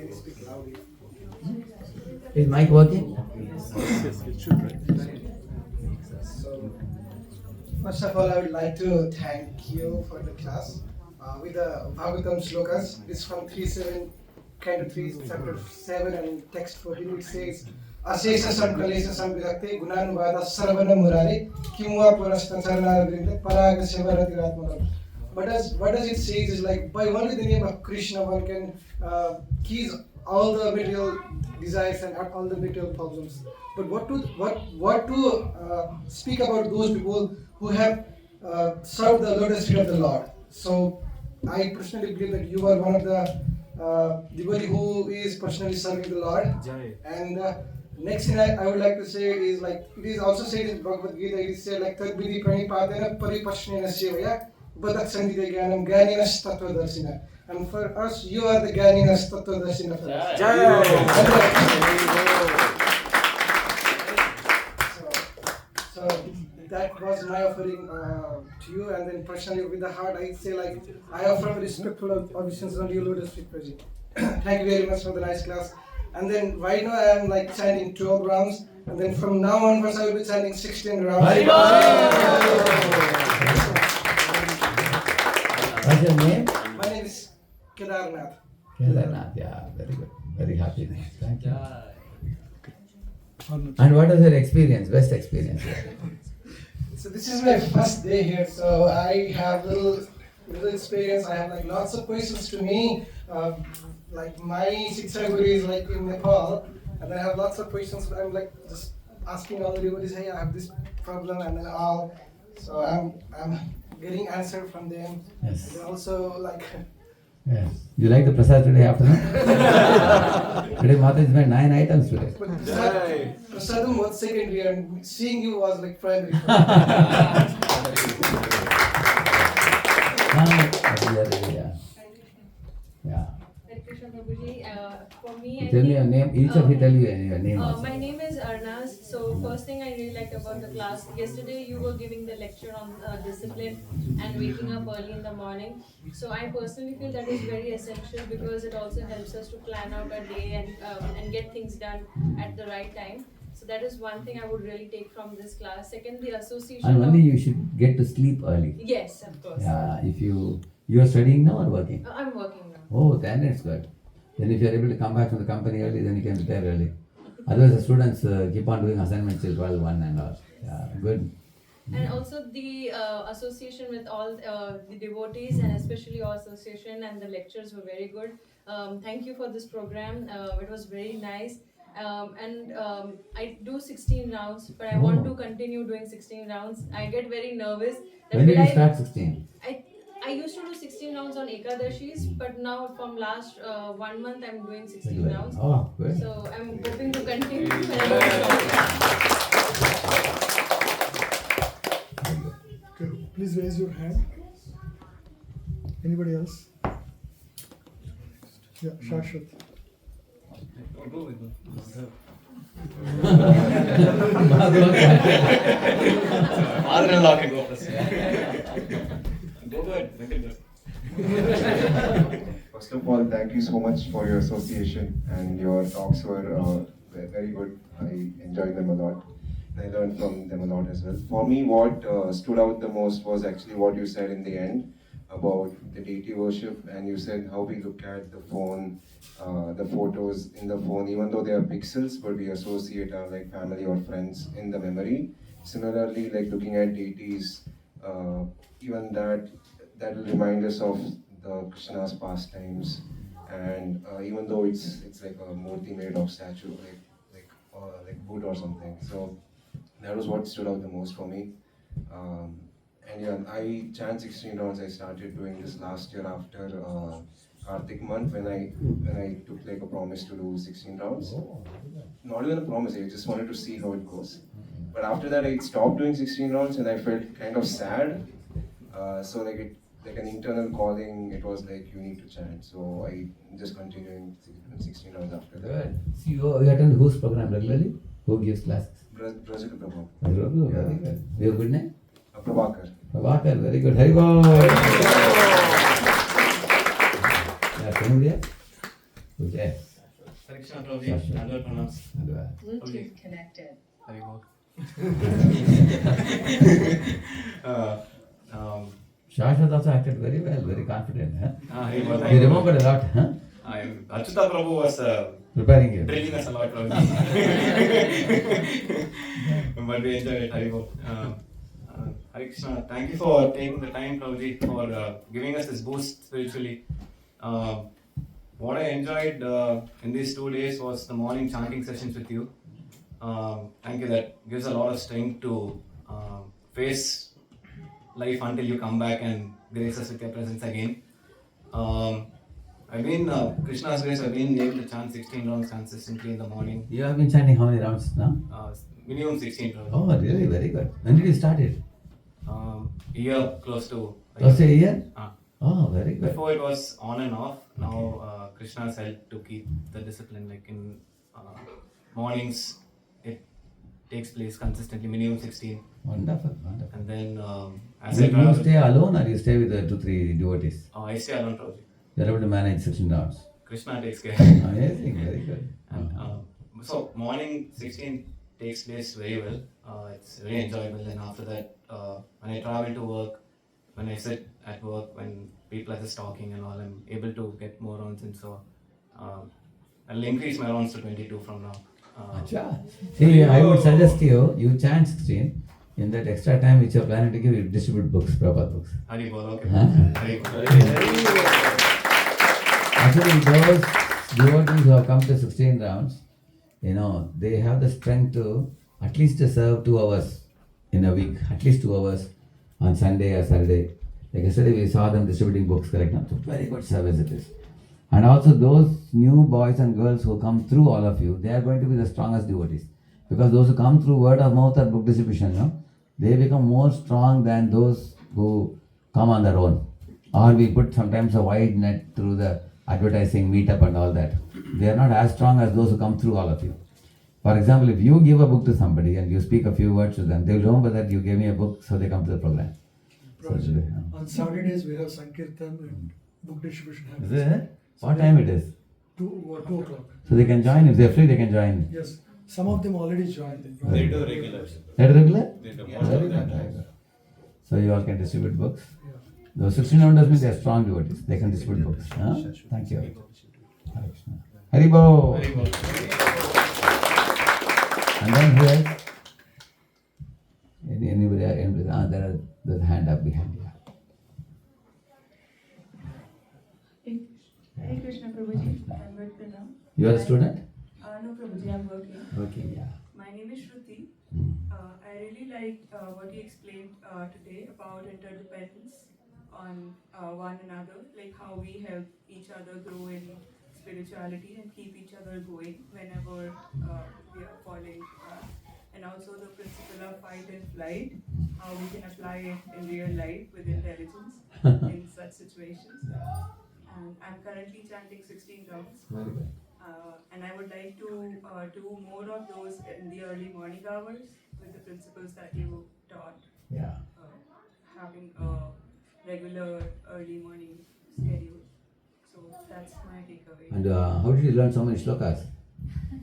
Can you speak loudly? Is mic working? Yes, it should, right? So, first of all, I would like to thank you for the class. With the Bhagavatam slokas, it's from 3:7, kind of 3, chapter 7, and text 14, it says, Asesa Sankalesa Samvidakte Gunanuvada Sarvana Murari Kimwa Purastan Sarana Vrinda Paraga Sevarati Ratmanam. What does it say is like by only the name of Krishna one can keys all the material desires and all the material problems. But what to speak about those people who have served the lotus feet of the Lord? So I personally believe that you are one of the devotee who is personally serving the Lord. And next thing I would like to say is like it is also said in Bhagavad Gita. It is said like Tad Vidhi Pranipadena Paripashnena Sevaya Badak Sandhita Gyanam Gyaninas Tattvadarshina. And for us, you are the Gyaninas Tattvadarshina for us. So that was my offering to you, and then personally with the heart, I say like I offer respectful obeisance on your Lotus Feet Praji. Thank you very much for the nice class. And then right now I am like chanting 12 rounds, and then from now onwards I will be chanting 16 rounds. What's your name? My name is Kedarnath. Kedarnath, yeah, very good. Very happy. Thank you. And what is your experience, best experience here? So this is my first day here, so I have little experience. I have like lots of questions to me. Like my Shiksha Guru is like in Nepal, and I have lots of questions. I'm like just asking all the devotees, hey, I have this problem, and then all. So I'm getting answer from them. Yes. And also like. Yes. You like the prasad today afternoon? Today Mataji made 9 items today. Prasadam was secondary, and seeing you was like primary. Yeah. Krishna Prabhuji, for me, I Tell me think, your name. Each of you tell you your name also. my name is Arnaz. So first thing I really liked about the class, yesterday you were giving the lecture on discipline and waking up early in the morning. So I personally feel that is very essential because it also helps us to plan out our day and get things done at the right time. So that is one thing I would really take from this class. Second, the association. And only you should get to sleep early. Yes, of course. Yeah, if you are studying now or working? I'm working now. Oh, then it's good. Then if you are able to come back from the company early, then you can retire early. Otherwise, the students keep on doing assignments till 12, 1 and all. Yeah, good. And also the association with all the devotees and especially your association and the lectures were very good. Thank you for this program. It was very nice. I do 16 rounds, but I want to continue doing 16 rounds. I get very nervous. When did you start 16? I used to do 16 rounds on Ekadashis, but now from last 1 month I'm doing 16 rounds. Oh, good. So I'm hoping to continue. Okay, please raise your hand. Anybody else? Yeah, Shashwat. Father-in-law can go first. Go ahead. First of all, thank you so much for your association, and your talks were very good. I enjoyed them a lot. I learned from them a lot as well. For me, what stood out the most was actually what you said in the end about the deity worship, and you said how we look at the phone, the photos in the phone, even though they are pixels, but we associate our like family or friends in the memory. Similarly, like looking at deities, even that will remind us of the Krishna's pastimes, and even though it's like a murti made of statue, like Buddha or something. So that was what stood out the most for me. And yeah, I chant 16 rounds. I started doing this last year after Kartik month when I took like a promise to do 16 rounds. Not even a promise. I just wanted to see how it goes. But after that, I stopped doing 16 rounds, and I felt kind of sad. So like an internal calling. It was like you need to chant. So I just continuing 16 rounds after that. Good. So you attend whose program regularly? Who gives classes? Brajaka Prabhu. Very good. Your good name? Prabhakar. Prabhakar, very good. Haribol. Yeah, anybody else? Okay. Hare Krishna Prabhuji, Dandal Pranams. Bluetooth connected. Haribol. Shashwat also acted very well, very confident. Huh? Haribol. He remembered a lot. Huh? Achyuta Prabhu was Preparing you. drilling us a lot, Prabhuji. But we enjoyed it, Haribol. Hare Krishna, thank you for taking the time, Prabhuji, for giving us this boost spiritually. What I enjoyed in these 2 days was the morning chanting sessions with you. Thank you, that gives a lot of strength to face life until you come back and grace us with your presence again. I've been, Krishna's grace, I've been able to chant 16 rounds consistently in the morning. You have been chanting how many rounds now? Minimum 16 rounds. Oh, really? Very good. When did you start it? Year close to Close to a year? Uh, Oh, very good. Before it was on and off. Now Krishna's helped to keep the discipline. Like in mornings, it takes place consistently, minimum 16. Wonderful, wonderful. And then as Do I you travel, stay alone or you stay with 2-3 devotees? I stay alone, Prabhuji. You're able to manage 16 rounds. Krishna takes care. Amazing, very good. And so morning 16 takes place very well. It's very enjoyable. And after that, when I travel to work, when I sit at work, when people are just talking and all, I'm able to get more rounds. And so I'll increase my rounds to 22 from now. Acha. See, I would suggest you chant 16. In that extra time which you're planning to give, you distribute books, Prabhupada books. Haribol, okay. Huh? Haribol. Actually, those devotees who have come to 16 rounds, they have the strength to at least to serve 2 hours in a week, at least 2 hours on Sunday or Saturday. Like yesterday, we saw them distributing books, correct? So very good service it is. And also those new boys and girls who come through all of you, they are going to be the strongest devotees. Because those who come through word of mouth or book distribution, they become more strong than those who come on their own. Or we put sometimes a wide net through the advertising, meetup and all that. They are not as strong as those who come through all of you. For example, if you give a book to somebody and you speak a few words to them, they will remember that you gave me a book, so they come to the program. On Saturdays we have Sankirtan and book distribution Is happens. it? What time it is? 2 o'clock. So they can join, if they're free, they can join. Yes, some of them already joined. They do regular. That regular? They do. Very good. So you all can distribute books. Yeah. Those 16 rounders means they are strong devotees. They can distribute books. Huh? Thank you. Hare Krishna. Haribo. And then who else? Anybody? There's a hand up behind you. Hare Krishna Prabhuji, I'm with Pranam. You are a student? No Prabhuji, I'm working. Okay, yeah. My name is Shruti. I really liked what you explained today about interdependence on one another, like how we help each other grow in spirituality and keep each other going whenever we are falling. And also the principle of fight and flight, how we can apply it in real life with intelligence in such situations. And I'm currently chanting 16 rounds. Very good. And I would like to do more of those in the early morning hours with the principles that you taught. Yeah. Having a regular early morning schedule. So that's my takeaway. And how did you learn so many shlokas?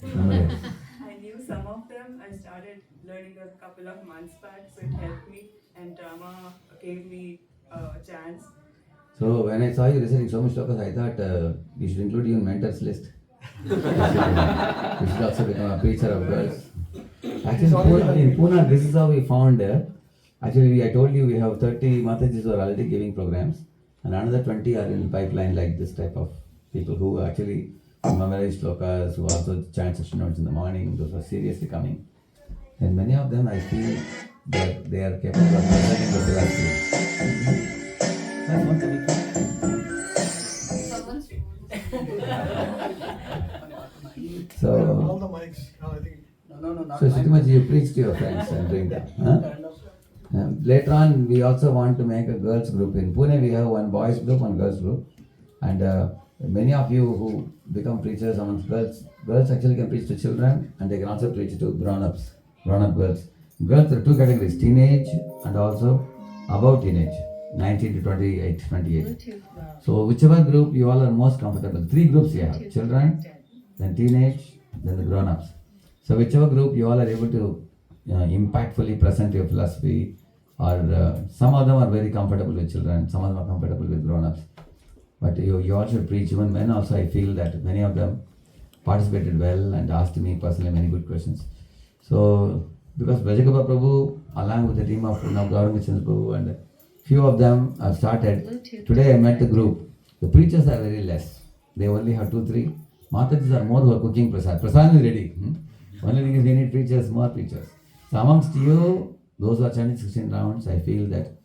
I knew some of them. I started learning a couple of months back, so it helped me. And drama gave me a chance. So when I saw you reciting so many shlokas, I thought you should include you in mentors list. You should also become a preacher of girls. Actually, in Pune, this is how we found. Actually, I told you we have 30 Matajis who are already giving programs, and another 20 are in pipeline, like this type of people who actually memorize shlokas, who also chant 16 notes in the morning. Those are seriously coming. And many of them, I feel that they are capable of presenting the philosophy. All So, the mics, I think. so Shitimaji, you preach to your friends and bring them. Huh? Later on, we also want to make a girls group. In Pune, we have one boys group, one girls group. And many of you who become preachers amongst girls, girls actually can preach to children and they can also preach to grown-ups, grown-up girls. Girls, there are 2 categories, teenage and also above teenage, 19 to 28, 28. Bluetooth mode. So whichever group you all are most comfortable, 3 groups you have, children, then teenage, then the grown-ups. So whichever group you all are able to impactfully present your philosophy, or some of them are very comfortable with children, some of them are comfortable with grown-ups. But you all should preach. Even men also, I feel that many of them participated well and asked me personally many good questions. So, because Vajakapa Prabhu, along with the team of Gauranga Chandra Prabhu and few of them have started. Bluetooth Today I met the group. The preachers are very less. They only have 2-3. Matajis are more who are cooking prasad. Prasad is ready. Only thing is we need preachers, more preachers. So amongst you, those who are chanting 16 rounds, I feel that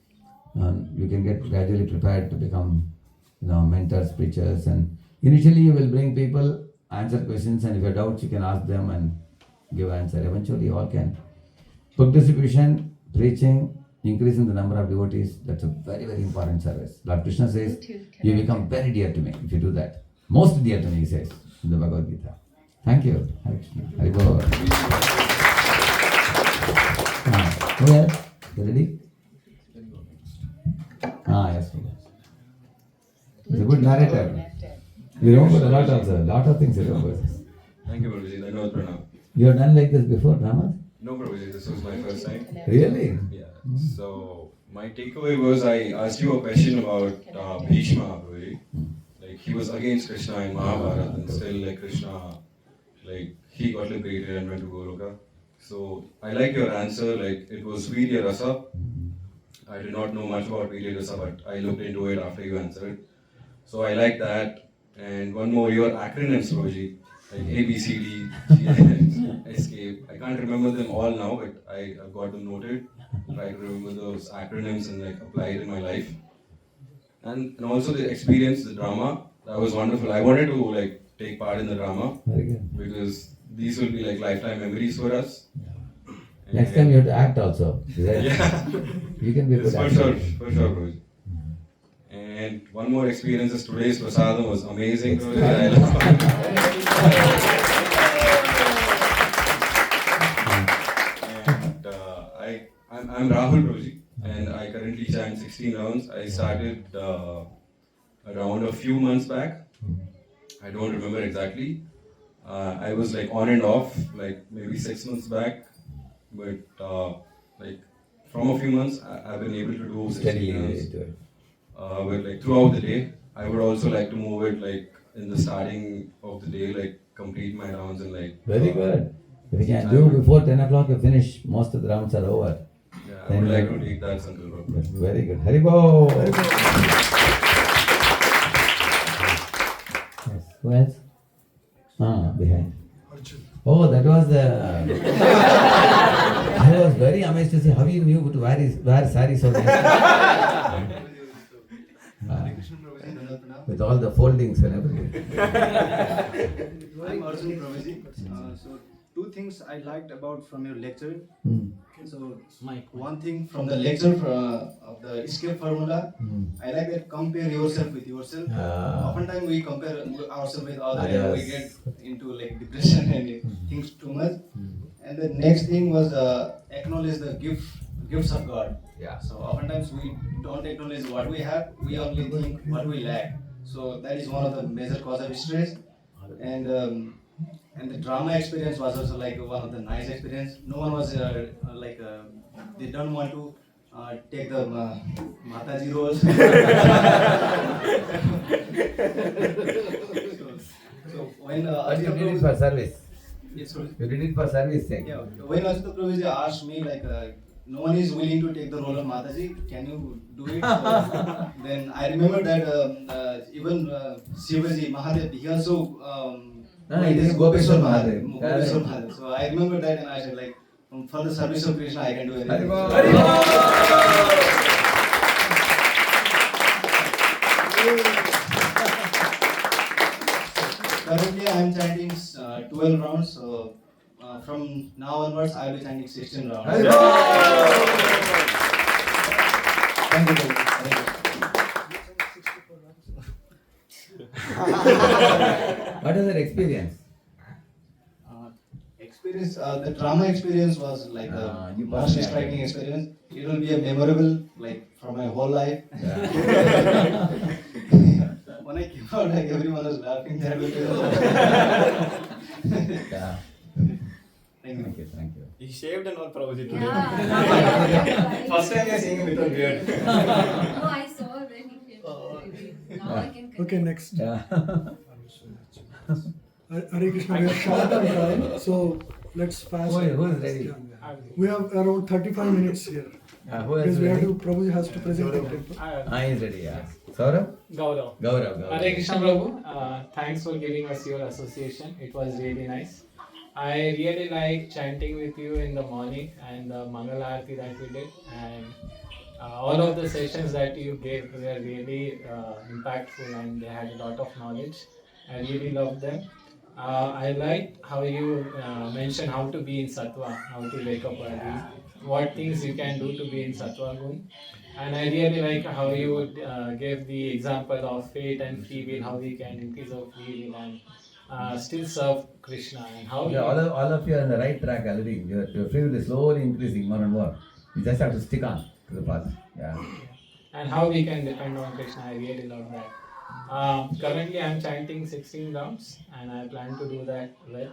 you can get gradually prepared to become, mentors, preachers, and initially you will bring people, answer questions, and if you have doubts, you can ask them and give answer. Eventually, you all can. Book distribution, preaching, increasing the number of devotees, that's a very, very important service. Lord Krishna says, Bluetooth you become very dear to me if you do that. Most dear to me, he says in the Bhagavad Gita. Thank you. Hare Krishna. Hare Bol. Who else? You ready? Yes. He's a good narrator. connected. You remember a lot of things you remember. Thank you, Prabhuji. I know Pranam. You have done like this before, dramas? No, Prabhuji, this was my first time. Really? Yeah. So, my takeaway was I asked you a question about Bhishma, Prabhuji. Like, he was against Krishna in Mahabharata, and still, like, Krishna, like, he got liberated and went to Goloka. So, I like your answer, like, it was Virya Rasa. I did not know much about Virya Rasa, but I looked into it after you answered. So, I like that. And one more, your acronyms, Prabhuji. Like A, B, C, D, G, Escape. I can't remember them all now, but I've got them noted. Try to remember those acronyms and like apply it in my life. And also the experience, the drama, that was wonderful. I wanted to like take part in the drama Very good. because these will be like lifetime memories for us. Next time you have to act also. Right? Yeah. You can be a good For actor. sure, Prabhuji. And one more experience is today's prasadam was amazing. Prabhuji. I love it. And I'm Rahul Prabhuji, and I currently chant 16 rounds. I started around a few months back. I don't remember exactly. I was like on and off, like maybe 6 months back, but like from a few months, I've been able to do 16 rounds. Steadily. But like throughout the day, I would also like to move it like in the starting of the day, like complete my rounds and like. Very good. If you can do before 10 o'clock, you finish, most of the rounds are over. Yeah, I would like to take that Sankalpa. Very good. Haribo. Yes. Who else? Behind. Oh, that was the. I was very amazed to see how you knew to wear sari so nice. With all the foldings and everything. I'm Arjun Prabhuji. So two things I liked about from your lecture. So one thing from the lecture of the escape formula, I like that compare yourself with yourself. Oftentimes we compare ourselves with others and we get into like depression and things too much. And the next thing was acknowledge the gifts of God. Yeah. So oftentimes we don't acknowledge what we have, we only think what we lack. So that is one of the major cause of stress. And the drama experience was also like one of the nice experience. No one was they don't want to take the Mataji roles. so when But you did it for service. yes, sorry. You did it for service sake. Yeah, when Ajita Prabhuji asked me like no one is willing to take the role of Mataji, can you do it? So, then I remember that even Shivaji Mahadev, he also He is Gopeshwar Mahadev. Gopeshwar Mahadev. So I remember that and I said like for the service of Krishna I can do anything. Currently I am chanting 12 rounds. So from now onwards I will be chanting 16 rounds. Thank you. Thank you. What was your experience? Experience, the drama experience was like the you most personally striking experience. It will be a memorable like for my whole life. when I came out, like everyone was laughing there. Yeah. Thank you. Thank you, thank you. He shaved and all Prabhuji today. Yeah. First time you're seeing him without beard. No, I saw when he came. Now I can connect. Okay, next. Yeah. Hare Krishna, we are short on time, so let's fast. Who is ready? Yeah. We have around 35 minutes here. Who is Because we have ready? to, Prabhuji has to present the temple. He's ready, yeah. Saurabh? Gaurav. Gaurav. Hare Krishna Prabhu, thanks for giving us your association. It was really nice. I really like chanting with you in the morning and the Mangal Aarti that we did, and all of the sessions that you gave were really impactful and they had a lot of knowledge. I really loved them. I liked how you mentioned how to be in Sattva, how to wake up early, what things you can do to be in Sattva Gun. And I really like how you gave the example of fate and free will, how we can increase our free will and still serve Krishna, and how Yeah, all of you are on the right track already. Your free will is slowly increasing more and more. You just have to stick on to the path. Yeah. and how we can depend on Krishna. I really love that. Currently, I'm chanting 16 rounds, and I plan to do that well.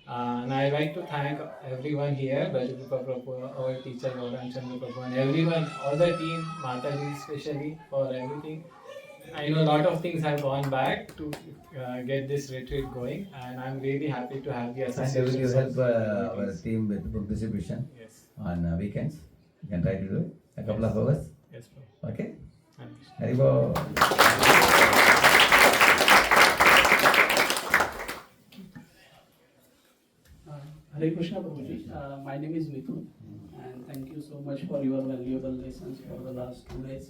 And I like to thank everyone here, Brajadeepa Prabhu, our teacher Gauram Chandra Prabhu, and everyone, all the team, Mataji especially, for everything. I know a lot of things have gone back to get this retreat going, and I'm really happy to have the And association. will you help our team with book distribution Yes. on weekends? You can try to do it. A couple of hours. Yes, Prabhu. Okay? Hare Krishna. Haribo. Hare Krishna Prabhuji, my name is Mithun, and thank you so much for your valuable lessons for the last 2 days.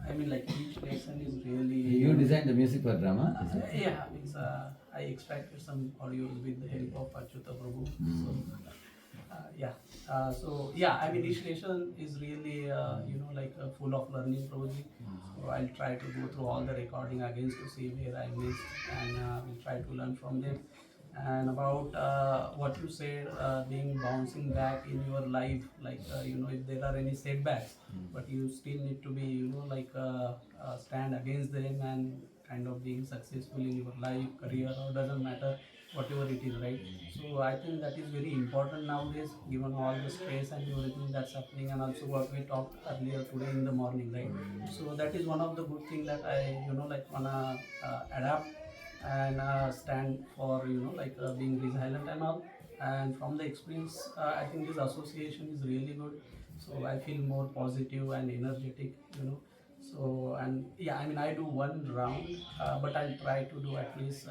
I mean, like each lesson is really. You designed the music for drama? Is it? Yeah, means I expected some audios with the help of Achyuta Prabhu. So I mean, each lesson is really full of learning, Prabhuji. So I'll try to go through all the recording again to see where I missed, and we'll try to learn from them. And about what you said, being bouncing back in your life, like if there are any setbacks, but you still need to be stand against them and kind of being successful in your life, career, or doesn't matter whatever it is, right? So I think that is very important nowadays, given all the stress and everything that's happening, and also what we talked earlier today in the morning, right? So that is one of the good things that I wanna adapt and stand for being resilient and all. And from the experience, I think this association is really good, so I feel more positive and energetic. So, and I mean, I do 1 round, but I'll try to do at least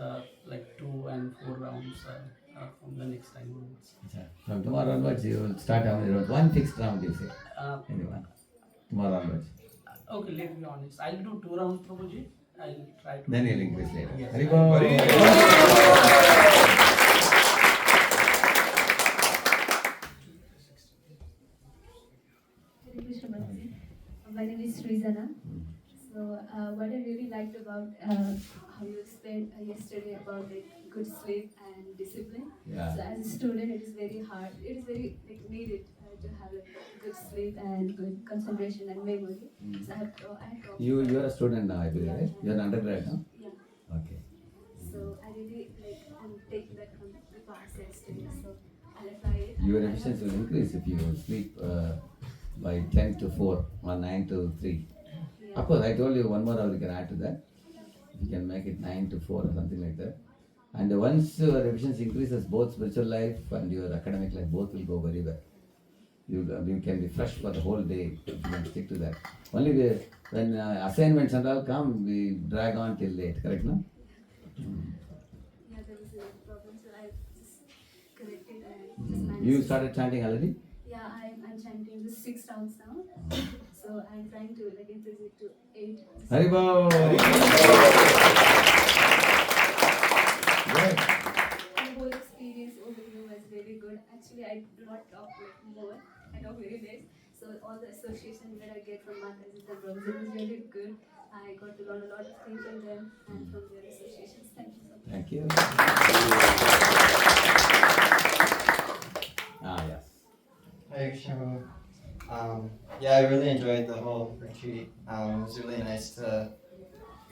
2 and 4 rounds from the next time onwards. From tomorrow onwards, you will start how many rounds? One fixed round, you say? Anyone? Tomorrow onwards. Okay, let me be honest, I'll do 2 rounds, Prabhuji. I'll try to. Then you'll increase later. Yes. Haribo. Hare Krishna Prabhuji. My name is Srizana. So what I really liked about how you explained yesterday about good sleep and discipline. Yeah. So as a student, it is very hard. It is very needed to have good sleep and good concentration and memory. So I have talked. You are a student now, I believe, right? You are an undergrad now? Yeah. Okay. So I really I'm taking that from the past yesterday. So I'll apply it. Your efficiency will increase if you sleep by 10 to 4 or 9 to 3. Yeah. Of course, I told you 1 more hour you can add to that. You can make it 9 to 4 or something like that. And once your efficiency increases, both spiritual life and your academic life both will go very well. You can be fresh for the whole day if you can stick to that. Only when assignments and all come, we drag on till late, correct, no? Yeah, there was a problem, so I just corrected and just managed. You started chanting already? Yeah, I'm chanting just 6 rounds now. So I'm trying to increase it to 8. Haribo! Good. The whole experience over here was very good. Actually, I do not talk more. I talk very less. So all the association that I get from Mataji and Prabhuji was really good. I got to learn a lot of things from them and from their associations. Thank you so much. Thank you. Yes. Hare Krishna. I really enjoyed the whole retreat. It was really nice to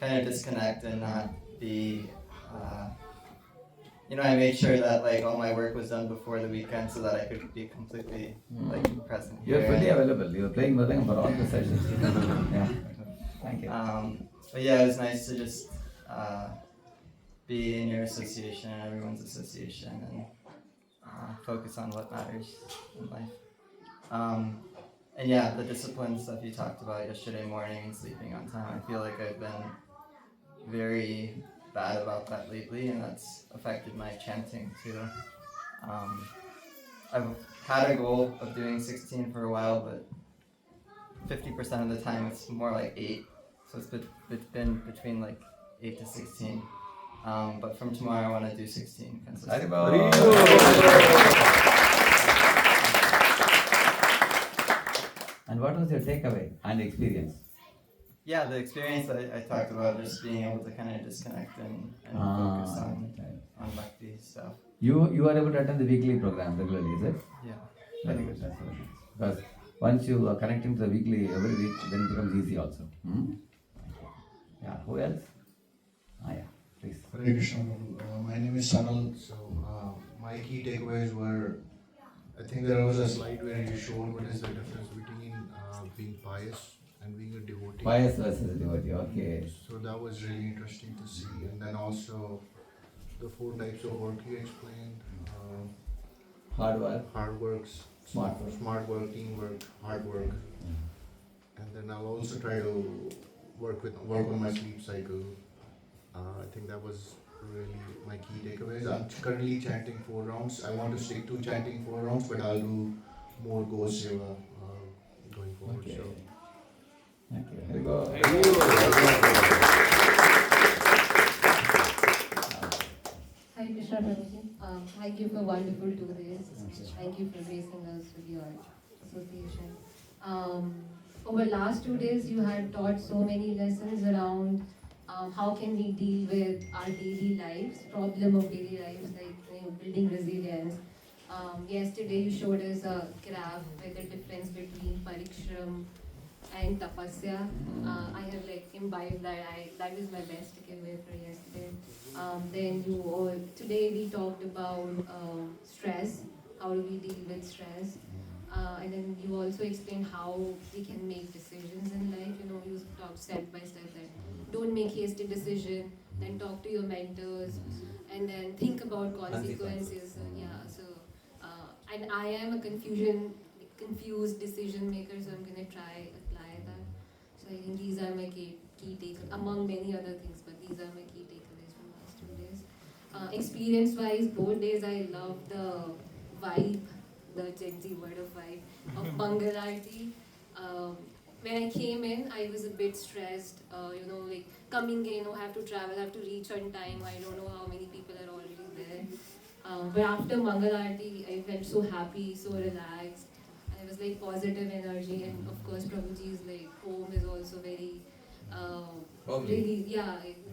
kind of disconnect and not be. I made sure that like all my work was done before the weekend so that I could be completely like present here. You're fully available. You're playing Mridangam for all the sessions. Yeah. Thank you. But yeah, it was nice to just be in your association, everyone's association, and focus on what matters in life. And yeah, the discipline stuff you talked about yesterday morning and sleeping on time, I feel like I've been very bad about that lately, and that's affected my chanting too. I've had a goal of doing 16 for a while, but 50% of the time it's more like 8. So it's been between like 8 to 16. But from tomorrow I want to do 16 consistently. And what was your takeaway and experience? Yeah, the experience I talked about, just being able to kind of disconnect and focus on bhakti stuff. You are able to attend the weekly program regularly, is it? Yeah. Very good. That's very nice. Because once you are connecting to the weekly every week, then it becomes easy also. Yeah. Who else? Yeah. Please. Hare Krishna. My name is Sanal. So my key takeaways were, I think there was a slide where you showed what is the difference between being pious and being a devotee. Pious versus a devotee. Okay. So that was really interesting to see. And then also the 4 types of work you explained. Hard work. Hard works. Smart work, teamwork, hard work. And then I'll also try to work on my sleep cycle. I think that was really my key takeaways. I'm currently chanting 4 rounds. I want to stick to chanting 4 rounds, but I'll do more Go Seva going forward. Okay. So. Thank you. Here we go. Hi Krishna Prabhuji. Thank you for wonderful 2 days. Thank you for gracing us with your association. Over last 2 days, you had taught so many lessons around how can we deal with our daily lives, problem of daily lives, like building resilience. Yesterday, you showed us a graph with the difference between parikshram and tapasya. I have like imbibed that was my best takeaway for yesterday. Then today we talked about stress, how do we deal with stress, and then you also explained how we can make decisions in life. You talked step by step that don't make hasty decision, then talk to your mentors, and then think about consequences. And I am a confused decision maker, so I'm gonna try apply that. So I think these are my key takeaways, among many other things, but these are my key takeaways from last 2 days. Experience-wise, both days I love the vibe, the Gen Z word of vibe, of Mangal Aarti. When I came in, I was a bit stressed, like coming in, have to travel, have to reach on time, I don't know how many people are already there. But after Mangal Aarti, I felt so happy, so relaxed. And it was like positive energy, and of course Prabhuji's like home is also very, really,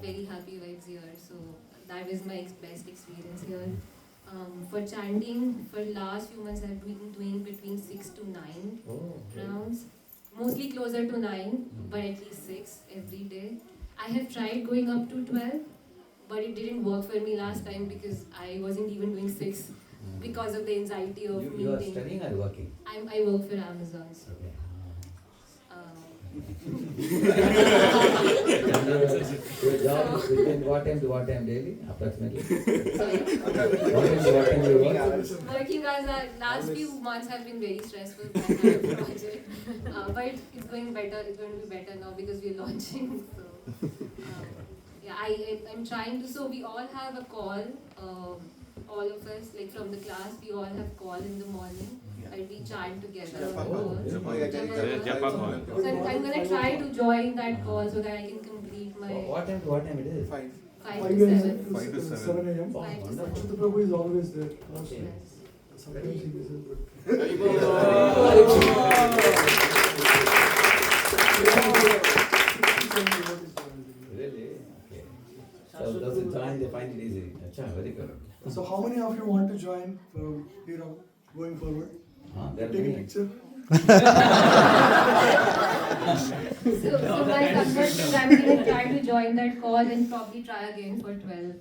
very happy vibes here. So that was my best experience here. For chanting, for last few months I've been doing between 6 to 9 rounds. Mostly closer to 9, but at least 6 every day. I have tried going up to 12, but it didn't work for me last time because I wasn't even doing 6 because of the anxiety of meeting. You are studying or working? I work for Amazon. So. Okay. Your job between what time to what time daily, approximately? What time to what time you work? Working hours last few months have been very stressful project, but it's going better. It's going to be better now because we're launching. So, I'm trying to. So we all have a call. All of us, like from the class, we all have call in the morning. And we chant together on the call. So I'm gonna try to join that call so that I can complete my. What time to what time it is? 5 5 to to 7. 7 to 7 a.m. The Prabhu is always there. Sometimes he isn't, but. Really? Okay. So those who join, they find it easy. Achha, very good. So how many of you want to join from going forward? There are Take a many. picture. So my conversion, I'm going to try to join that call and probably try again for 12.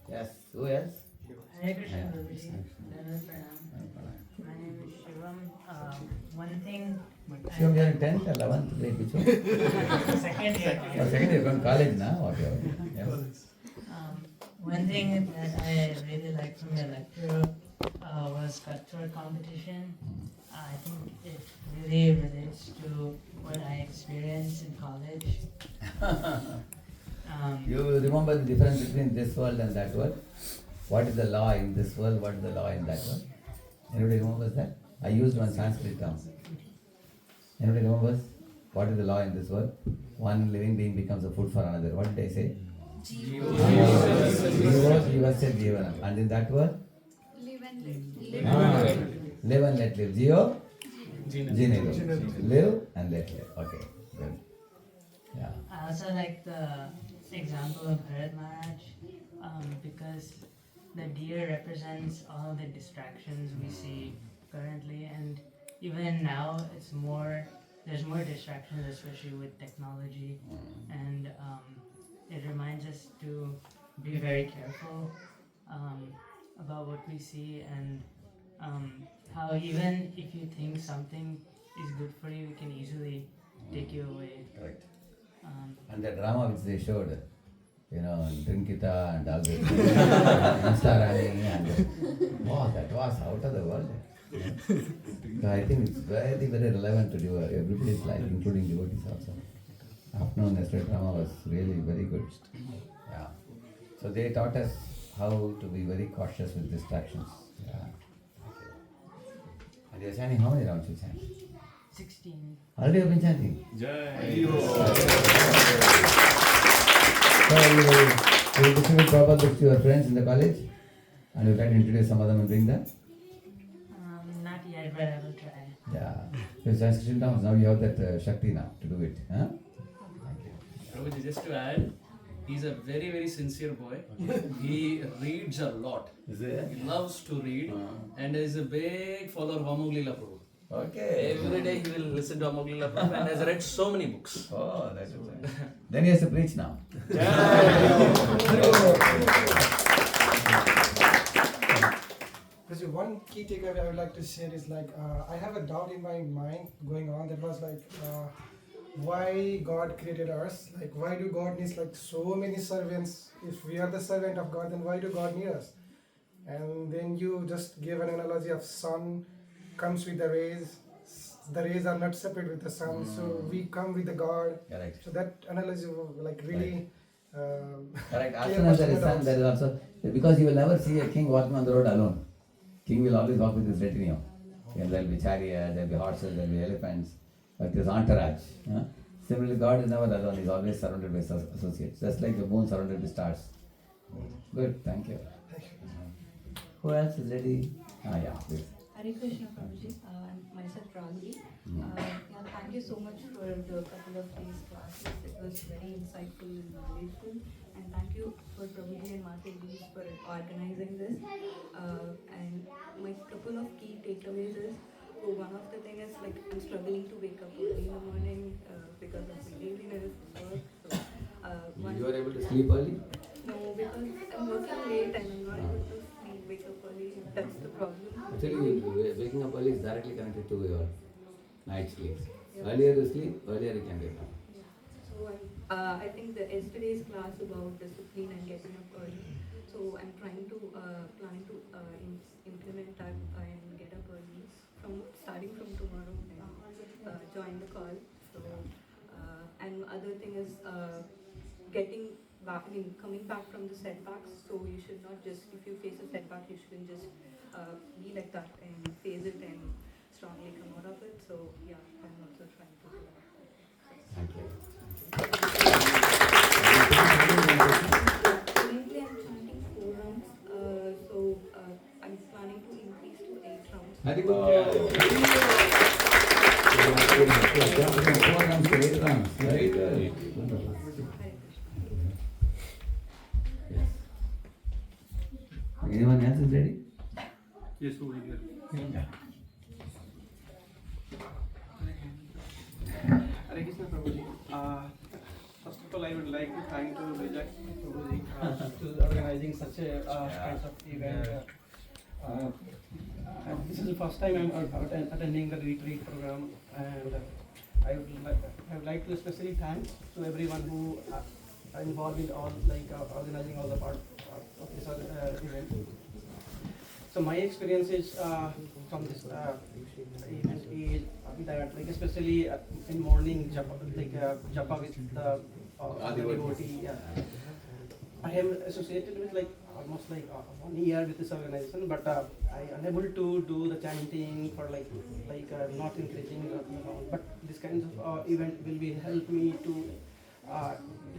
Yes, who else? Hare Krishna, Guruji. Dhanush Pranam. My name is Shivam. One thing. Shivam, you are in 10th, 11th grade, which one? Second year. Oh, second year, from college now? Okay. Yes. One thing that I really liked from your lecture was cutthroat competition. I think it really relates to what I experienced in college. You remember the difference between this world and that world? What is the law in this world? What is the law in that world? Anybody remembers that? I used one Sanskrit term. Anybody remembers? What is the law in this world? One living being becomes a food for another. What did I say? Jivo Jivasya Jivana. And in that world? Live and let. Live and let live. Jio? Jine. Live and let live. Okay, good. Yeah. I also like the example of Bharat Maharaj because the deer represents all the distractions we see currently, and even now there's more distractions, especially with technology, and it reminds us to be very careful about what we see, and how even if you think something is good for you, it can easily take you away. Correct. And the drama which they showed, Drinkita and all this, Instarani, and wow, that was out of the world. So I think it's very, very relevant to everybody's life, including devotees also. Afternoon yesterday drama was really very good. Yeah. So they taught us how to be very cautious with distractions. Yeah. And you're chanting, how many rounds you chant? 16. Already you've been chanting? Jai. So you distribute proper books to your friends in the college, and you try to introduce some of them and bring them? Not yet, but I will try. Yeah. So Sanskrit now you have that Shakti now to do it. Huh? Prabhuji, just to add, he's a very, very sincere boy. He reads a lot. Is it? He loves to read and is a big follower of Amoglila Prabhu. Okay. Every day he will listen to Amoglila Prabhu and has read so many books. Oh, that's good. Then he has to preach now. Because one key takeaway I would like to share is like, I have a doubt in my mind going on that was like, why God created us? Like, why do God needs like so many servants? If we are the servant of God, then why do God need us? And then you just gave an analogy of sun comes with the rays. The rays are not separate with the sun, so we come with the God. Correct. So that analogy like really. Correct. As soon as there is sun, there is also, because you will never see a king walking on the road alone. King will always walk with his retinue. And there will be chariots, there will be horses, there will be elephants, like his entourage. Similarly, God is never alone, he is always surrounded by associates, just like the moon surrounded by stars. Good, thank you. Who else is ready? Yeah, please. Hare Krishna, Prabhuji. I'm myself Ragini. Thank you so much for the couple of days classes. It was very insightful and knowledgeable. And thank you for Prabhuji and Mataji for organizing this. And my couple of key takeaways is, one of the things is like I'm struggling to wake up early in the morning because of my laziness work. So, You are able to sleep early? No, because I'm working late and I'm not able to wake up early. That's the problem. Actually, waking up early is directly connected to your night sleep. Earlier you sleep, earlier you can wake up. So I think the yesterday's class about discipline and getting up early. So I'm planning to implement that and get up early starting from tomorrow and join the call. So and other thing is getting back, coming back from the setbacks. So you should not just, if you face a setback, you shouldn't just be like that and face it and strongly come out of it. So yeah, I'm also trying to do that. Thank you. Currently I'm chanting 4 rounds. So I'm planning to increase to 8 rounds. Very good. 4 rounds to 8 rounds. Very good. Wonderful. Anyone else is ready? Yes, over here. Yeah. Hare Krishna Prabhuji. First of all, I would like to thank to Vijay Prabhuji to organizing such a kinds of event. This is the first time I'm attending the retreat program, and I would like to especially thank to everyone who are involved in all organizing all the part of this event. So my experience is from this event is that especially in morning japa with the devotee. Yeah. I am associated with almost 1 year with this organization, but I unable to do the chanting for not increasing amount. But this kind of event will be help me to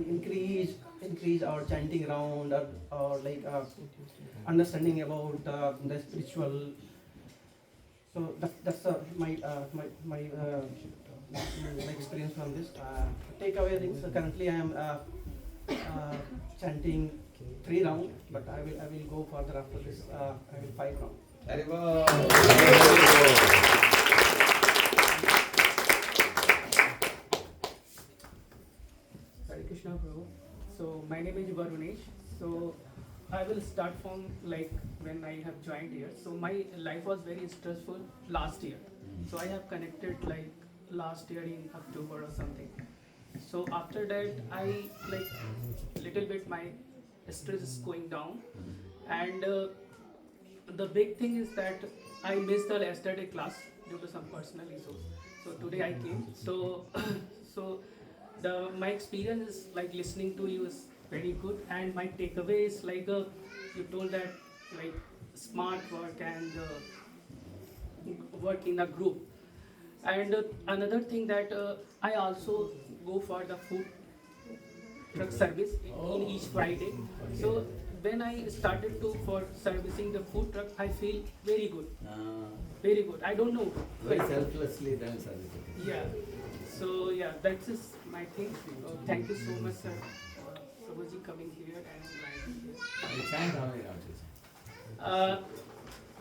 increase our chanting round or understanding about the spiritual. So that's my experience from this. Takeaway things. Currently, I am chanting 3 rounds, but I will go further after this. I will 5 rounds. Very well. Hare Krishna Prabhu. So my name is Varunesh. So I will start from when I have joined here. So my life was very stressful last year. So I have connected last year in October or something. So after that I little bit my stress is going down, and the big thing is that I missed the yesterday class due to some personal issues. So today I came. So my experience is listening to you is very good, and my takeaway is you told that smart work and work in a group. And another thing that I also go for the food truck service in each Friday. So when I started for servicing the food truck, I feel very good. Very good. I don't know. Very selflessly done service. Yeah. So yeah, that's just my thing. Thank you so much, sir, Prabhuji coming here and You chant how many rounds?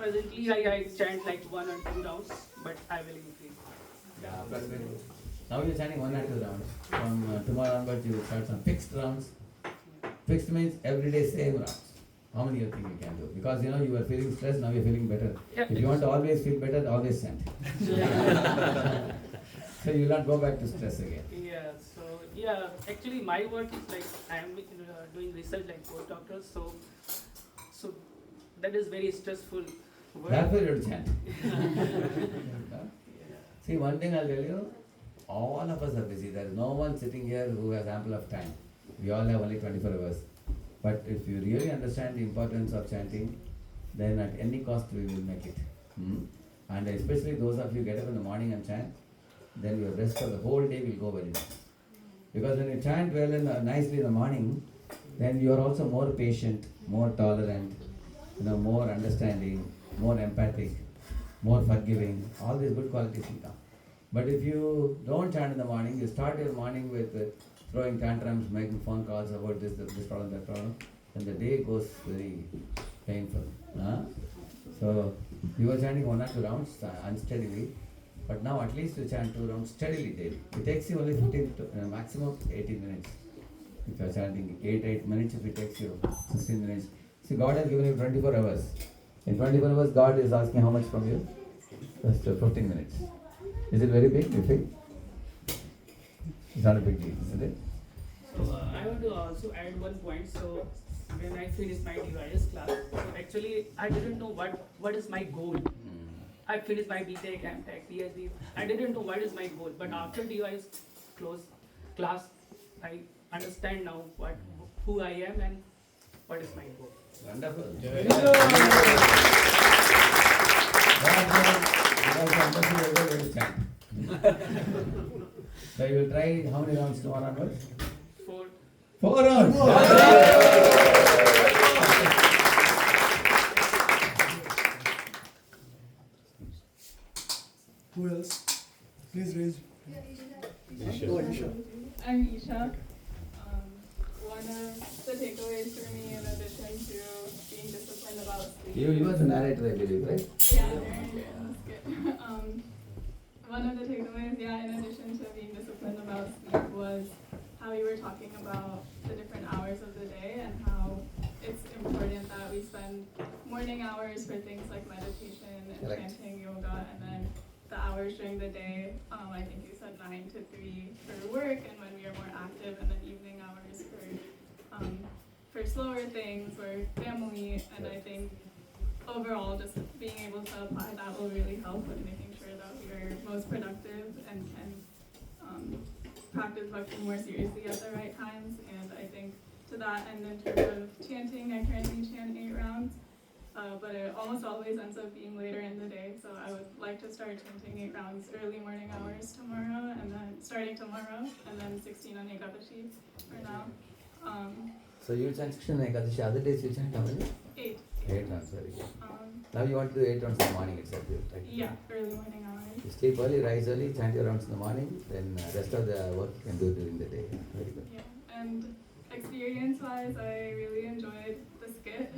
presently I chant 1 or 2 rounds, but I will increase. Yeah, but now you're chanting 1 or 2 rounds. From tomorrow onwards, you will start some fixed rounds. Fixed means every day same rounds. How many you think you can do? Because you were feeling stressed, now you're feeling better. Yeah, if you want to always feel better, always chant. So you'll not go back to stress again. Yeah, so yeah, actually my work is I am doing research postdoctoral, so that is very stressful work. That's why you have to chant. See, one thing I'll tell you, all of us are busy. There is no one sitting here who has ample of time. We all have only 24 hours. But if you really understand the importance of chanting, then at any cost we will make it. And especially those of you get up in the morning and chant, then your rest of the whole day will go very nice. Because when you chant well and nicely in the morning, then you are also more patient, more tolerant, more understanding, more empathic, more forgiving. All these good qualities will come. But if you don't chant in the morning, you start your morning with throwing tantrums, making phone calls about this problem, that problem, then the day goes very painful. So you were chanting 1 or 2 rounds unsteadily, but now at least you chant 2 rounds steadily daily. It takes you only 15 to maximum 18 minutes. If you are chanting 8 minutes, if it takes you 16 minutes. See, God has given you 24 hours. In 24 hours, God is asking how much from you? Just 15 minutes. Is it very big, you think? It's not a big deal, isn't it? So I want to also add one point. So when I finished my DYS class, so actually I didn't know what is my goal. I finished my BTech, MTech, PhD. I didn't know what is my goal. But after DYS class, I understand now who I am and what is my goal. Wonderful. So you will try how many rounds tomorrow onwards? 4. 4 rounds! Who else? Please raise. Isha. Oh, Isha. I'm Isha. one of the takeaways for me, in addition to being disciplined about sleep. You were the narrator, I believe, right? Yeah, that was good. One of the takeaways, yeah, in addition to being disciplined about sleep, was how we were talking about the different hours of the day and how it's important that we spend morning hours for things like meditation and Correct. chanting, yoga, and then the hours during the day, I think you said 9 to 3 for work, and when we are more active, and then evening hours for slower things or family, and I think overall just being able to apply that will really help with making sure that we are most productive and can practice bhakti more seriously at the right times. And I think to that end, in terms of chanting, I currently chant 8 rounds, but it almost always ends up being later in the day. So I would like to start chanting 8 rounds early morning hours tomorrow, and then starting tomorrow, and then 16 on Ekadashi for now. So you chant 16 Ekadashi, other days you chant how many? 8. 8 rounds, very good. Now you want to do 8 rounds in the morning itself, right? Yeah, early morning hours. You sleep early, rise early, chant your rounds in the morning, then rest of the work you can do during the day. Very good. Yeah, and experience-wise, I really enjoyed the skit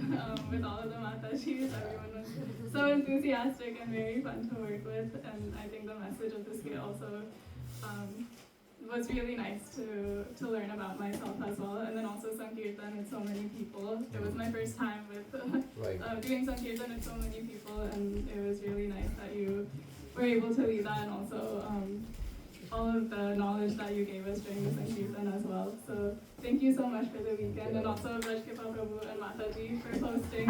with all of the Matashis. Everyone was so enthusiastic and very fun to work with, and I think the message of the skit also was really nice to learn about myself as well. And then also Sankirtan with so many people. It was my first time with doing Sankirtan with so many people, and it was really nice that you were able to lead that, and also all of the knowledge that you gave us during the Sankirtan as well. So thank you so much for the weekend, and also Rajkipa Prabhu and Mataji for hosting.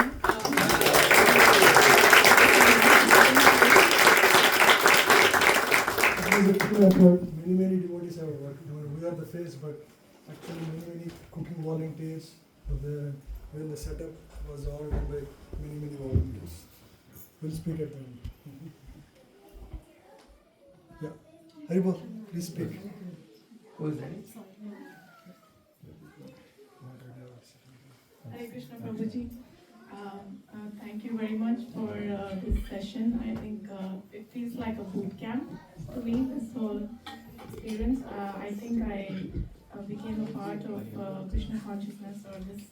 It was a true effort. Many devotees have worked. We are the face, but actually many cooking volunteers were there. When the setup was all done by many volunteers. We'll speak at the end. Yeah. Haribol, please speak. Who is ready? Hare Krishna Prabhuji. Thank you very much for this session. I think it feels like a boot camp to me, this whole experience. I think I became a part of Krishna consciousness or this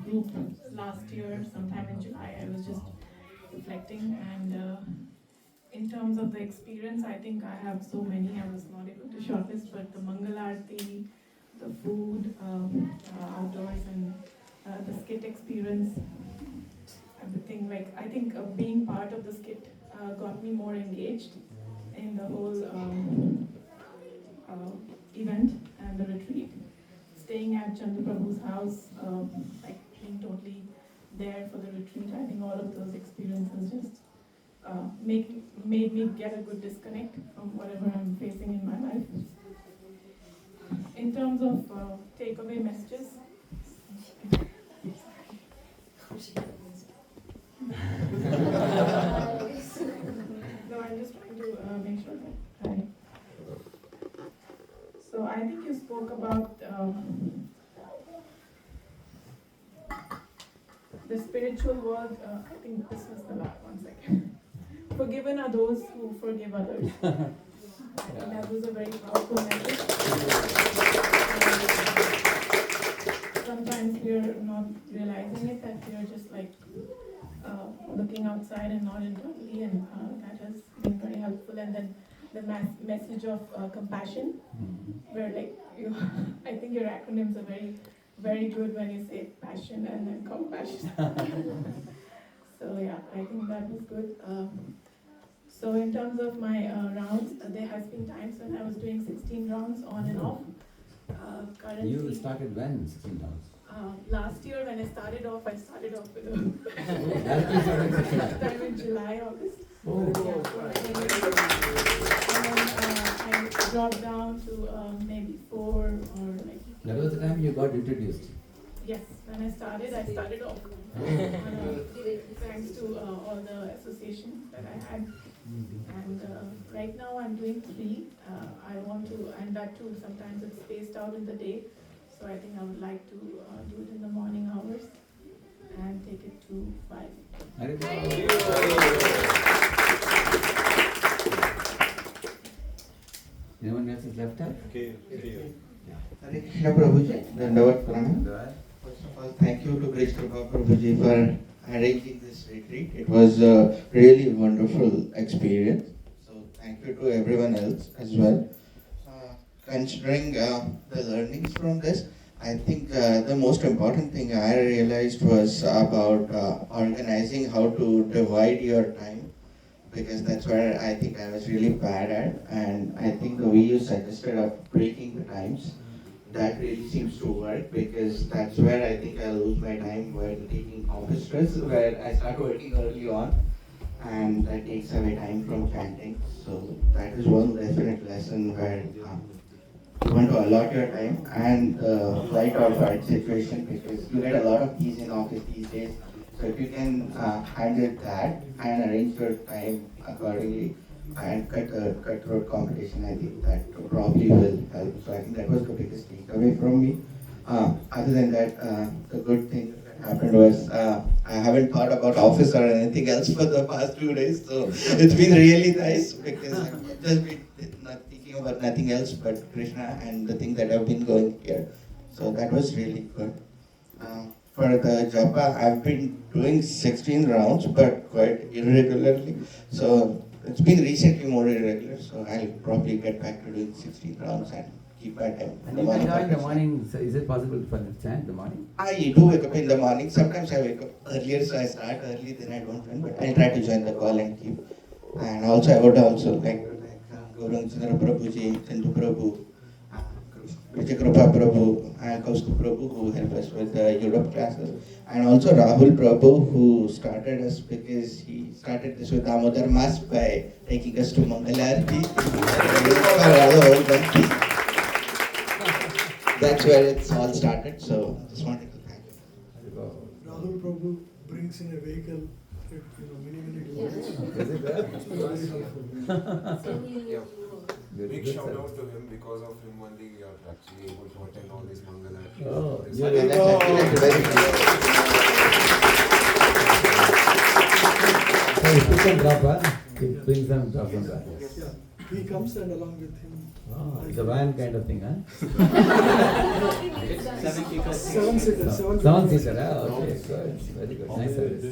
group last year, sometime in July. I was just reflecting, and in terms of the experience, I think I have so many. I was not able to shortlist, but the Mangal Aarti, the food, outdoors, and the skit experience, everything. Like, I think being part of the skit got me more engaged in the whole event and the retreat. Staying at Chandra Prabhu's house, like being totally there for the retreat, I think all of those experiences just made me get a good disconnect from whatever I'm facing in my life. In terms of takeaway messages, no, I'm just trying to make sure that I. So I think you spoke about the spiritual world. I think this was the last one second. Forgiven are those who forgive others. And that was a very powerful message. Sometimes we are not realizing it, that we are just like looking outside and not internally, and that has been very helpful. And then the message of compassion, where like you, I think your acronyms are very good when you say passion and then compassion. So yeah, I think that was good. So in terms of my rounds, there has been times when I was doing 16 rounds on and off. Currently, You started when 16 rounds? Last year when I started off with a time in July, August. Oh. Yeah, and then I dropped down to maybe 4 or like. That was the time you got introduced. Yes, when I started off. Thanks to all the associations that I had. And right now I'm doing 3. I want to, and that too, sometimes it's spaced out in the day. So I think I would like to do it in the morning hours and take it to 5. Anyone else is left out? Okay. Hare Krishna Prabhuji, Dandavat Pranam. First of all, thank you to Krish Kripa Prabhuji for arranging this retreat. It was a really wonderful experience. So thank you to everyone else as well. Considering the learnings from this, I think the most important thing I realized was about organizing how to divide your time, because that's where I think I was really bad at. And I think the way you suggested of breaking the times, that really seems to work, because that's where I think I lose my time while taking office stress, where I start working early on and that takes away time from chanting. So that is one definite lesson where you want to allot your time, and flight or fight situation, because you get a lot of these in office these days. So if you can handle that and arrange your time accordingly and cut throat competition, I think that probably will help. So I think that was the biggest takeaway from me. Other than that, the good thing that happened was I haven't thought about office or anything else for the past 2 days. So it's been really nice, because I've just been not thinking about nothing else but Krishna and the thing that have been going here. So that was really good. For the japa, I've been doing 16 rounds, but quite irregularly. So it's been recently more irregular. So I'll probably get back to doing 16 rounds and keep my time. And you can join the morning. So is it possible for the chant in the morning? I do wake up in the morning. Sometimes I wake up earlier, so I start early, then I don't join. But I'll try to join the call and keep. And also, I would also like Gaurang Chandra Prabhuji, Chandru Prabhu, Vijay Kripa Prabhu, and Kaustubh Prabhu, who helped us with the Europe classes. And also Rahul Prabhu, who started us, because he started this with Damodar Mas by taking us to Mangalarti. That's where it's all started. So just wanted to thank you. Rahul Prabhu brings in a vehicle, many devotees. Is it there? It's very helpful. Big shout out to him. Because of him only we are actually able to attend all these Mangala. Oh, so if you can drop, it brings them drop them back. Yeah. He comes and along with him. Oh, it's a van kind of thing, huh? 7-seater. Seven-seater, okay, good. Very good. Nice service.